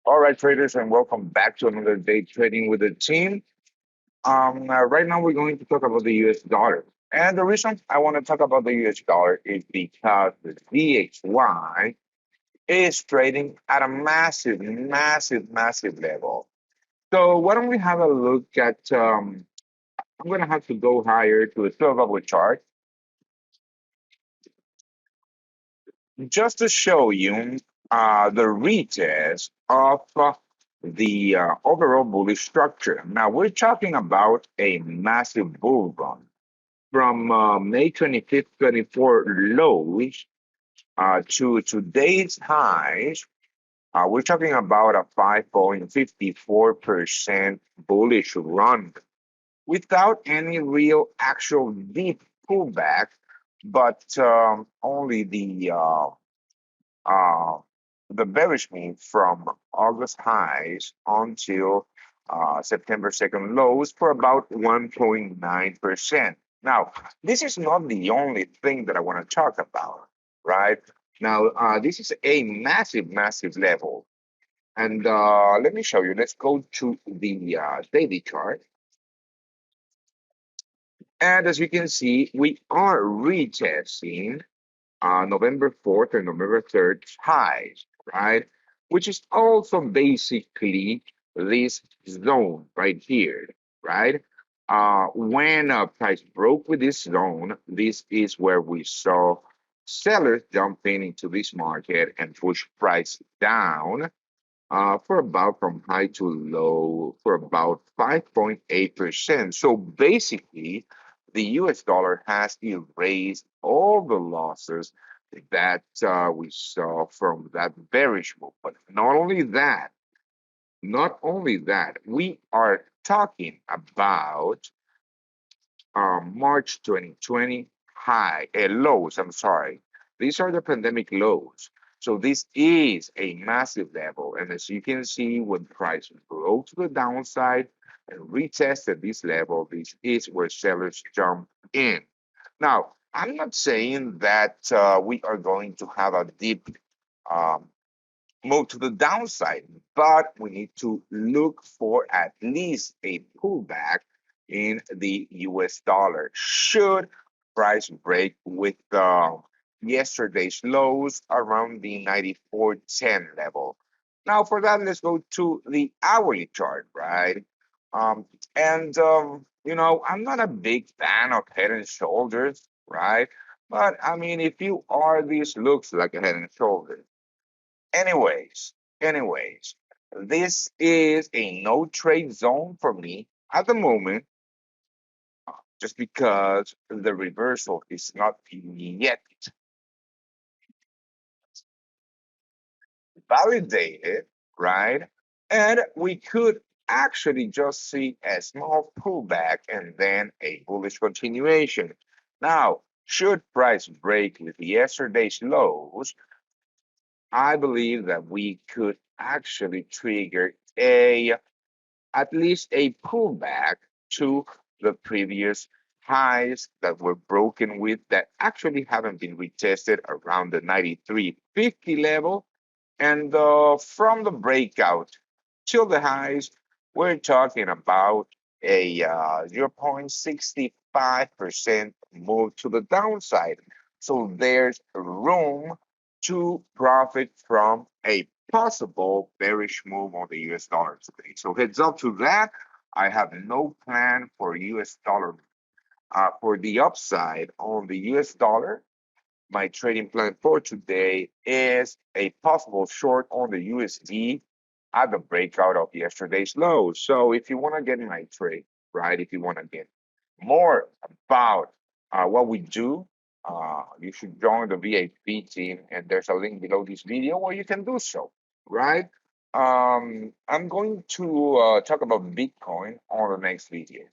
All right, traders, and welcome back to another day trading with the team. Right now we're going to talk about the US dollar. And the reason I want to talk about the US dollar is because the DXY is trading at a massive level. So why don't we have a look at, I'm going to have to go higher to a 12-hour chart just to show you the retest of the overall bullish structure. Now, we're talking about a massive bull run from May 25th, 24 lows to today's highs. We're talking about a 5.54% bullish run without any real actual deep pullback, but only uh, the bearish move from August highs until September 2nd lows for about 1.9%. Now, this is not the only thing that I want to talk about, right? Now, this is a massive level. And let me show you. Let's go to the daily chart. And as you can see, we are retesting November 4th and November 3rd highs, right? Which is also basically this zone right here, right? When price broke with this zone, this is where we saw sellers jumping into this market and push price down for about from high to low for about 5.8%. So basically, the US dollar has erased all the losses that we saw from that bearish move. But not only that, we are talking about March 2020 lows. I'm sorry. These are the pandemic lows. So this is a massive level. And as you can see, when price broke to the downside and retested this level, this is where sellers jump in. Now, I'm not saying that we are going to have a deep um, move to the downside, but we need to look for at least a pullback in the US dollar. Should price break with yesterday's lows around the 94.10 level. Now, for that, let's go to the hourly chart, right? I'm not a big fan of head and shoulders, right? But I mean, if you are, this looks like a head and shoulders. Anyways, this is a no trade zone for me at the moment, just because the reversal is not yet validated, right? And we could actually just see a small pullback and then a bullish continuation. Now, should price break with yesterday's lows, I believe that we could actually trigger a at least a pullback to the previous highs that were broken with that actually haven't been retested around the 93.50 level. And from the breakout till the highs, we're talking about a 0.65% move to the downside. So there's room to profit from a possible bearish move on the US dollar today. So heads up to that. I have no plan for US dollar for the upside on the US dollar. My trading plan for today is a possible short on the USD at the breakout of yesterday's low. So if you want to get in my trade, right, if you want to get more about what we do, you should join the VIP team, and there's a link below this video where you can do so, right? I'm going to talk about Bitcoin on the next video.